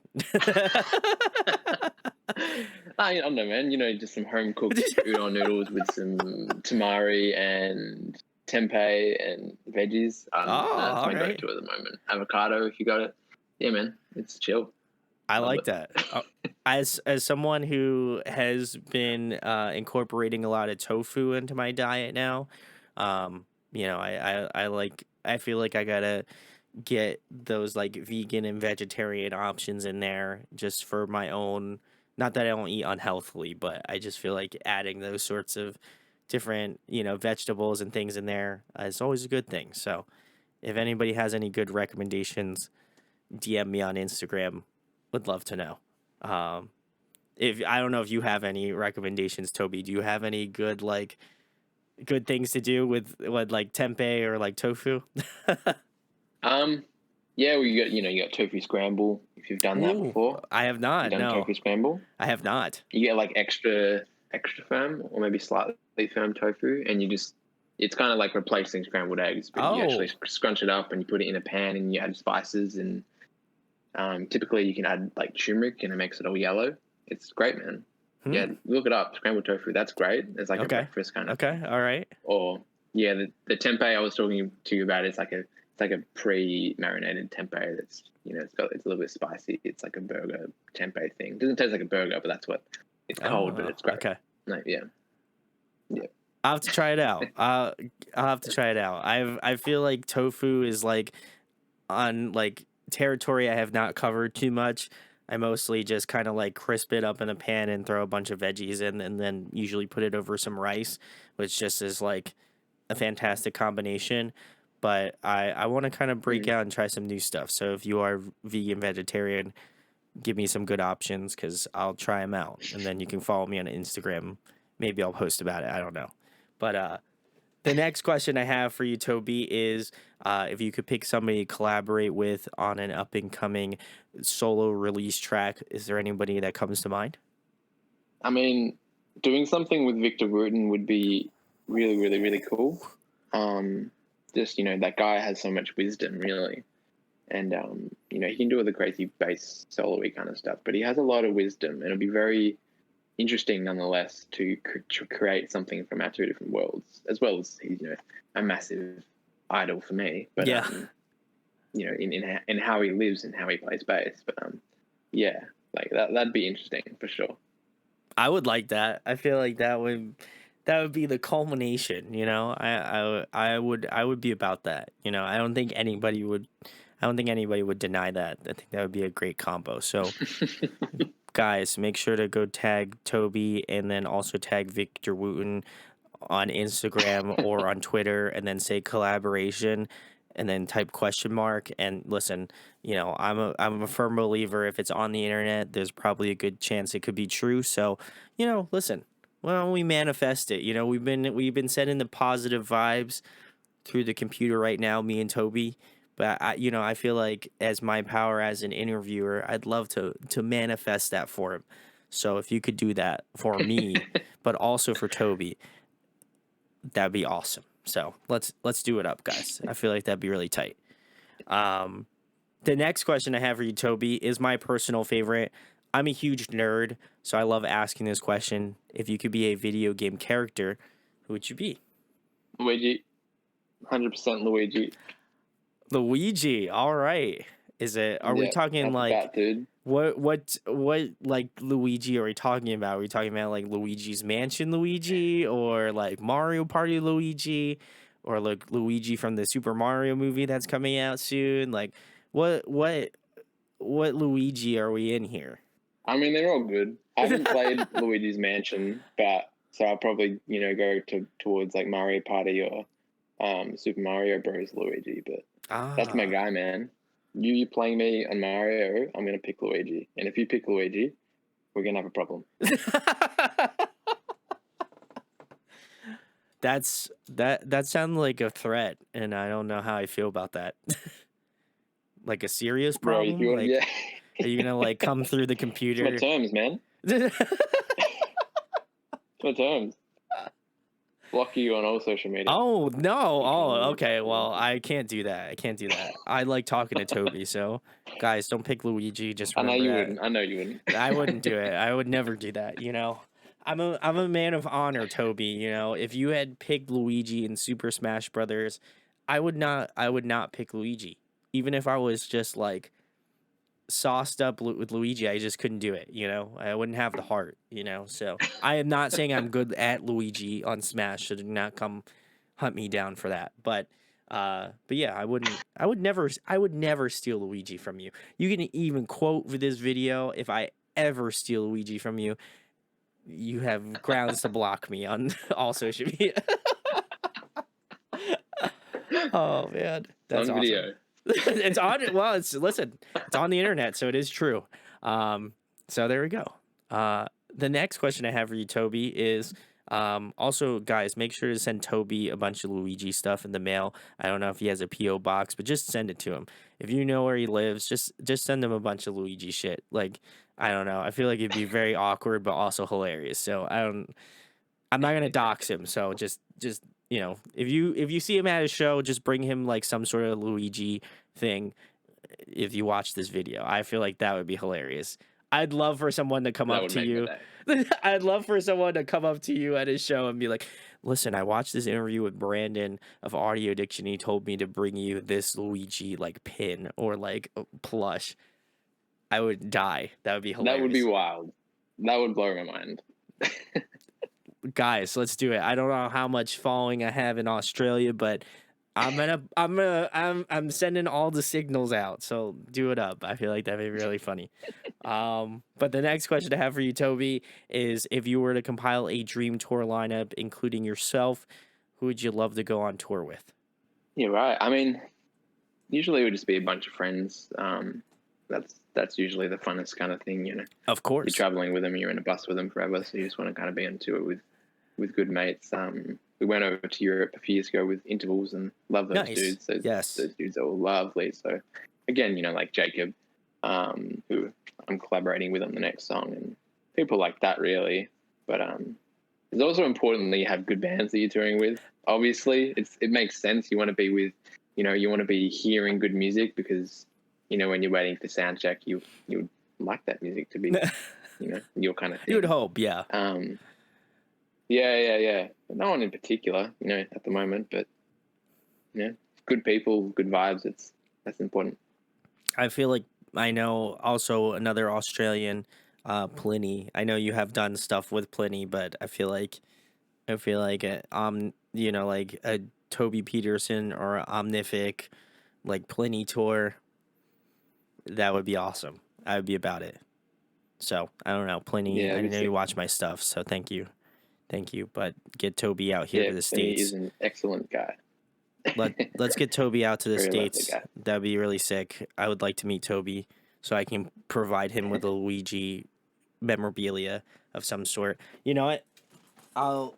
I don't know, man. Just some home cooked udon noodles with some tamari and tempeh and veggies. Oh, That's all my right. go-to at the moment. Avocado, if you got it. Yeah, man, it's chill. I Love like it. that. As someone who has been incorporating a lot of tofu into my diet now, I feel like I gotta get those, like, vegan and vegetarian options in there just for my own. Not that I don't eat unhealthily, but I just feel like adding those sorts of different, vegetables and things in there is always a good thing. So if anybody has any good recommendations, DM me on Instagram. Would love to know. Um, if I don't know if you have any recommendations, Toby. Do you have any good, like, good things to do with like tempeh or like tofu? Um, yeah, well, you got tofu scramble. If you've done that Ooh, before, I have you not. done No, tofu scramble. I have not. You get like extra firm or maybe slightly firm tofu, and it's kind of like replacing scrambled eggs, but you actually Oh, scrunch it up and you put it in a pan and you add spices and typically you can add like turmeric and it makes it all yellow. It's great, man. hmm. Yeah, look it up. Scrambled tofu. That's great. It's like a Okay. breakfast kind of Okay. thing. All right. Or yeah, the tempeh I was talking to you about. It's like a pre-marinated tempeh. It's a little bit spicy. It's like a burger tempeh thing. It doesn't taste like a burger, but that's what it's called. But Oh, it's great. okay. No, yeah, yeah. I'll have to try it out. I'll have to try it out. I feel like tofu is, like, on, like, territory I have not covered too much. I mostly just kind of, like, crisp it up in a pan and throw a bunch of veggies in, and then usually put it over some rice, which just is, like, a fantastic combination. But I want to kind of break Mm. out and try some new stuff. So if you are vegan, vegetarian, give me some good options because I'll try them out. And then you can follow me on Instagram. Maybe I'll post about it. I don't know. But the next question I have for you, Toby, is if you could pick somebody to collaborate with on an up and coming solo release track, is there anybody that comes to mind? I mean, doing something with Victor Wooten would be really, really, really cool. Just that guy has so much wisdom, really, and he can do all the crazy bass solo-y kind of stuff, but he has a lot of wisdom, and it'll be very interesting nonetheless to create something from our two different worlds, as well as he's a massive idol for me. But Yeah, in how he lives and how he plays bass. But yeah, like that'd be interesting for sure. I would like that. I feel like that would be the culmination. I would be about that. I don't think anybody would deny that. I think that would be a great combo. So guys, make sure to go tag Toby and then also tag Victor Wooten on Instagram or on Twitter and then say collaboration and then type question mark. And listen, I'm a firm believer if it's on the internet, there's probably a good chance it could be true. So, listen, well, we manifest it. You know, we've been sending the positive vibes through the computer right now, me and Toby. But I feel like as my power as an interviewer, I'd love to manifest that for him. So if you could do that for me, but also for Toby, that'd be awesome. So let's do it up, guys. I feel like that'd be really tight. Um, the next question I have for you, Toby, is my personal favorite. I'm a huge nerd, so I love asking this question. If you could be a video game character, who would you be? Luigi, 100% Luigi. Luigi. All right. Is it? Are we Yeah, talking that's like that dude. what like Luigi are we talking about? Are we talking about like Luigi's Mansion Luigi or like Mario Party Luigi or like Luigi from the Super Mario movie that's coming out soon? Like what what what Luigi are we in here? I mean, they're all good. I haven't played Luigi's Mansion, but so I'll probably go towards like Mario Party or Super Mario Bros. Luigi. But that's my Ah. guy, man. You playing me on Mario, I'm gonna pick Luigi, and if you pick Luigi, we're gonna have a problem. That sounds like a threat, and I don't know how I feel about that. Like a serious Bro, if you problem? want, Like, yeah, are you gonna like come through the it's my computer? terms, man. It's my terms. Block you on all social media. Oh no! You Oh, can okay. Well, I can't do that. I can't do that. I like talking to Toby, so guys, don't pick Luigi. Just I know remember you that. wouldn't. I know you wouldn't. I wouldn't do it. I would never do that. I'm a man of honor, Toby. If you had picked Luigi in Super Smash Brothers, I would not pick Luigi, even if I was just like sauced up with Luigi. I just couldn't do it. I wouldn't have the heart. So I am not saying I'm good at Luigi on Smash, so do not come hunt me down for that. But yeah, I would never steal Luigi from you. You can even quote for this video, if I ever steal Luigi from you, you have grounds to block me on all social media. Oh man, It's that's on awesome. video. It's on. Well, listen, it's on the internet, so it is true. So there we go. The next question I have for you, Toby, is also, guys, make sure to send Toby a bunch of Luigi stuff in the mail. I don't know if he has a PO box, but just send it to him. If you know where he lives, just send him a bunch of Luigi shit. Like, I don't know. I feel like it'd be very awkward, but also hilarious. So I'm not gonna dox him. So just if you see him at a show, just bring him like some sort of Luigi thing. If you watch this video, I feel like that would be hilarious. I'd love for someone to come That up would to make my you. day. I'd love for someone to come up to you at his show and be like, "Listen, I watched this interview with Brandon of Audio Addiction. He told me to bring you this Luigi like pin or like plush." I would die. That would be That would be hilarious. wild. That would blow my mind. Guys, let's do it. I don't know how much following I have in Australia, but I'm sending all the signals out. So do it up. I feel like that'd be really funny. But the next question I have for you, Toby, is if you were to compile a dream tour lineup, including yourself, who would you love to go on tour with? You're right. I mean, usually it would just be a bunch of friends. That's usually the funnest kind of thing. Of You're course. traveling with them, you're in a bus with them forever, so you just want to kind of be on tour with good mates. We went over to Europe a few years ago with Intervals and love those Nice. dudes. Yes. Those dudes are all lovely. So again, like Jacob, who I'm collaborating with on the next song, and people like that really. But it's also important that you have good bands that you're touring with. Obviously, it makes sense. You want to be with, you want to be hearing good music because, when you're waiting for sound check, you would like that music to be, your kind of thing. You would hope, yeah. Yeah. No one in particular, at the moment, but good people, good vibes. That's important. I feel like I know also another Australian, Pliny. I know you have done stuff with Pliny, but I feel like like a Toby Peterson or a Omnific, like Pliny tour. That would be awesome. I would be about it. So I don't know, Pliny. Yeah, I it'd be know you sick. watch my stuff, so thank you. But get Toby out here Yeah, to the and he States. is an excellent guy. Let's get Toby out to the Very lovely States. guy. That'd be really sick. I would like to meet Toby so I can provide him with a Luigi memorabilia of some sort. You know what? I'll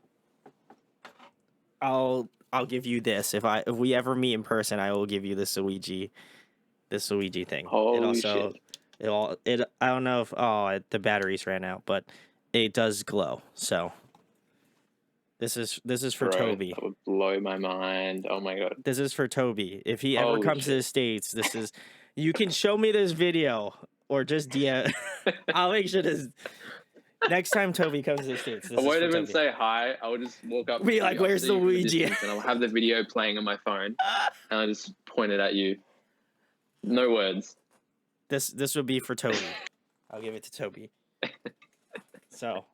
I'll give you this. If we ever meet in person, I will give you this Luigi thing. It Holy also shit. it I don't know if the batteries ran out, but it does glow. So this is for Bro, Toby. that would blow my mind. Oh my god. This is for Toby. If he ever Holy comes to the shit. States, this is you can show me this video or just DM. I'll make sure this next time Toby comes to the States, I this is won't for even Toby. say hi. I will just walk up Be to like, you. I'll where's see the you from a Luigi? distance and I'll have the video playing on my phone and I'll just point it at you. No words. This would be for Toby. I'll give it to Toby. So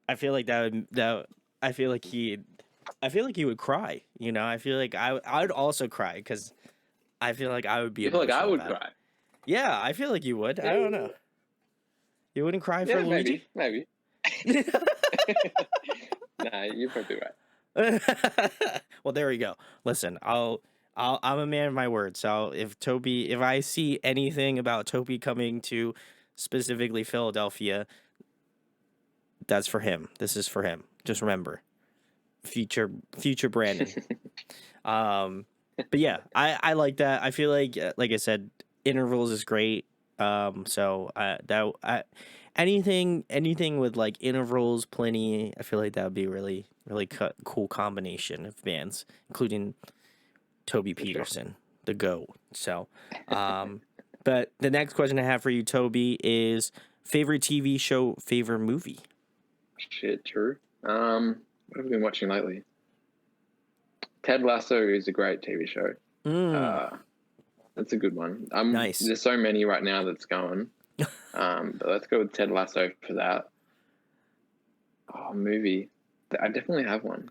I feel like I feel like he would cry. You know, I feel like I would also cry because I feel like I would be You feel like I emotional would about it. cry? Yeah, I feel like you would. I don't know. You wouldn't cry for Yeah, Luigi? maybe. Nah, you're probably right. Well, there we go. Listen, I'm a man of my word. So if I see anything about Toby coming to specifically Philadelphia, that's for him. This is for him. Just remember, future Brandon. But yeah, I like that. I feel like I said, intervals is great. So anything with like intervals, plenty. I feel like that would be really cool combination of bands, including Toby For sure. Peterson, the GOAT. So, but the next question I have for you, Toby, is favorite TV show, favorite movie. Shit, true. What have I been watching lately? Ted Lasso is a great TV show. Mm, That's a good one. nice. There's so many right now that's going. But let's go with Ted Lasso for that. Oh, movie. I definitely have one.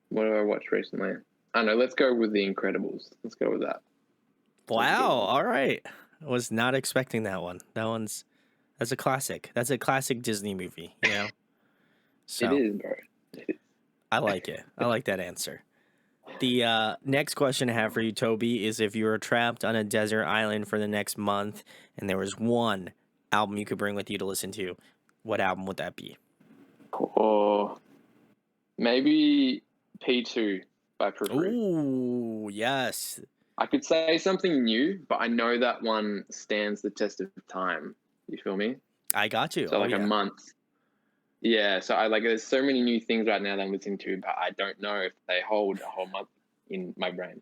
What have I watched recently? I don't know. Let's go with The Incredibles. Let's go with that. Wow. All right. I was not expecting that one. That's a classic. That's a classic Disney movie, you know? It So is, bro. It is. I like it. I like that answer. The next question I have for you, Toby, is if you were trapped on a desert island for the next month and there was one album you could bring with you to listen to, what album would that be? Or maybe P2 by Periphery. Ooh, yes. I could say something new, but I know that one stands the test of time. You feel me? I got you. So Oh, like a yeah. month. Yeah, so I like there's so many new things right now that I'm listening to, but I don't know if they hold a whole month in my brain.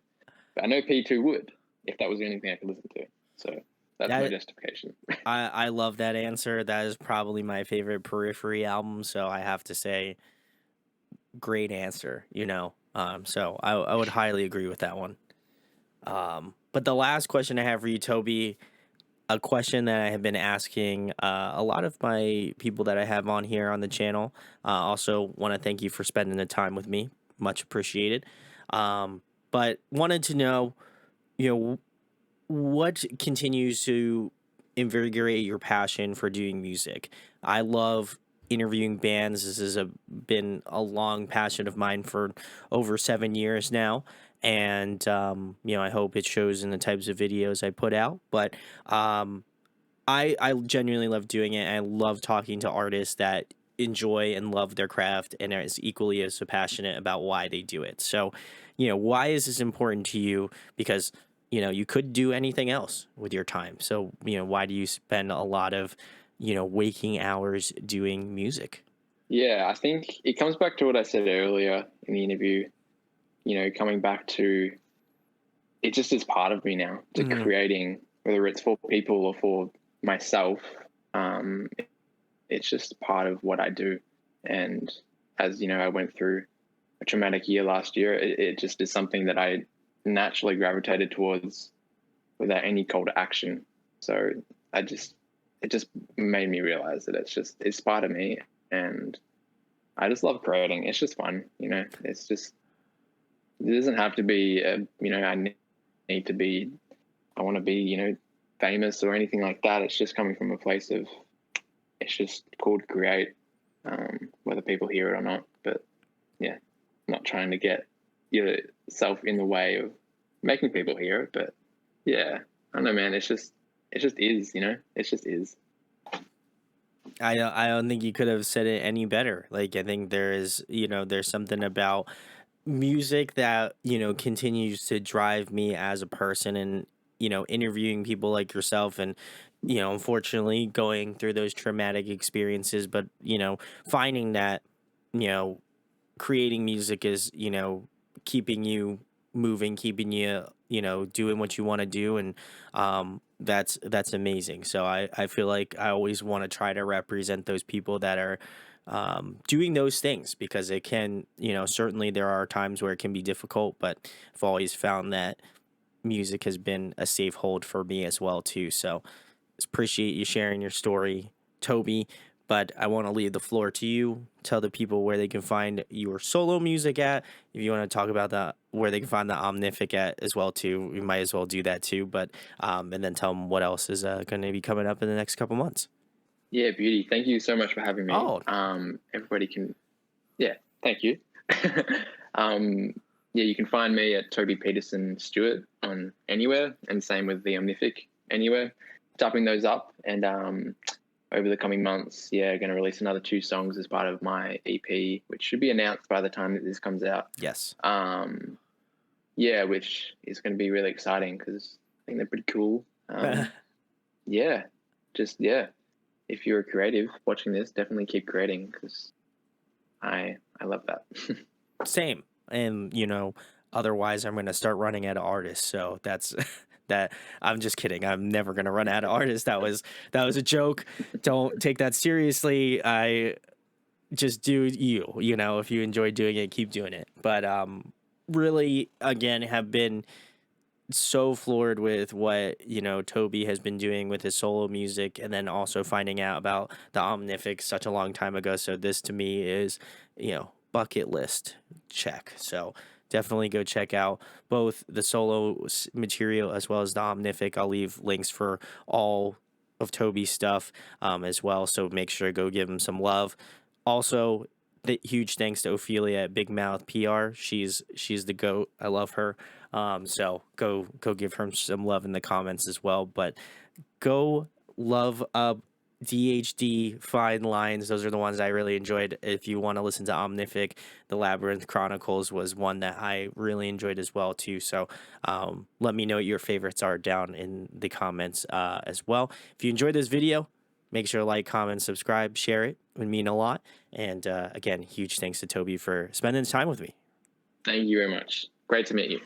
But I know P2 would if that was the only thing I could listen to. So that's my justification. I love that answer. That is probably my favorite Periphery album, so I have to say great answer, you know. So I would highly agree with that one. But the last question I have for you, Toby, a question that I have been asking a lot of my people that I have on here on the channel. Also, want to thank you for spending the time with me. Much appreciated. But wanted to know, you know, what continues to invigorate your passion for doing music? I love interviewing bands. This has been a long passion of mine for over 7 years now. And, I hope it shows in the types of videos I put out. But I genuinely love doing it. And I love talking to artists that enjoy and love their craft and are as equally as passionate about why they do it. So, why is this important to you? Because you could do anything else with your time. So, why do you spend a lot of, waking hours doing music? Yeah, I think it comes back to what I said earlier in the interview, coming back to it just is part of me now to creating, whether it's for people or for myself. It's just part of what I do. And as I went through a traumatic year last year, it just is something that I naturally gravitated towards without any call to action. So it just made me realize that it's part of me, and I just love creating. It's just fun, It's just, it doesn't have to be I need to be, I want to be famous or anything like that. It's just coming from a place of, it's just cool to create, whether people hear it or not. But yeah, not trying to get yourself in the way of making people hear it. But yeah, I don't know, man. It just is, it just is. I don't think you could have said it any better. Like I think there is, there's something about music that, continues to drive me as a person, and, interviewing people like yourself, and, unfortunately going through those traumatic experiences, but, finding that, you know, creating music is, keeping you moving, keeping you, doing what you want to do. And that's amazing. So I feel like I always want to try to represent those people that are doing those things, because it can, certainly there are times where it can be difficult, but I've always found that music has been a safe hold for me as well too. So appreciate you sharing your story, Toby. But I want to leave the floor to you. Tell the people where they can find your solo music at. If you want to talk about the where they can find the Omnific at as well too, we might as well do that too. But and then tell them what else is going to be coming up in the next couple months. Yeah, beauty. Thank you so much for having me. Oh, Everybody can, yeah, thank you. um, yeah, you can find me at Toby Peterson Stewart on anywhere, and same with the Omnific anywhere. Typing those up, and over the coming months, yeah, going to release another 2 songs as part of my EP, which should be announced by the time that this comes out. yes. Yeah, which is going to be really exciting because I think they're pretty cool. Yeah, just yeah. If you're a creative watching this, definitely keep creating because I love that. Same. And, otherwise I'm going to start running out of artists. So that's that. I'm just kidding. I'm never going to run out of artists. That was a joke. Don't take that seriously. I just do you, if you enjoy doing it, keep doing it. But really, again, have been so floored with what, Toby has been doing with his solo music, and then also finding out about the Omnific such a long time ago. So this to me is, bucket list check. So definitely go check out both the solo material as well as the Omnific. I'll leave links for all of Toby's stuff as well. So make sure to go give him some love. Also, the huge thanks to Ophelia at Bigmouth PR. She's the goat. I love her. So go give her some love in the comments as well. But go love up DHD Fine Lines. Those are the ones I really enjoyed. If you want to listen to Omnific, The Labyrinth Chronicles was one that I really enjoyed as well too. So let me know what your favorites are down in the comments as well. If you enjoyed this video, make sure to like, comment, subscribe, share it. It would mean a lot. And again, huge thanks to Toby for spending time with me. Thank you very much. Great to meet you.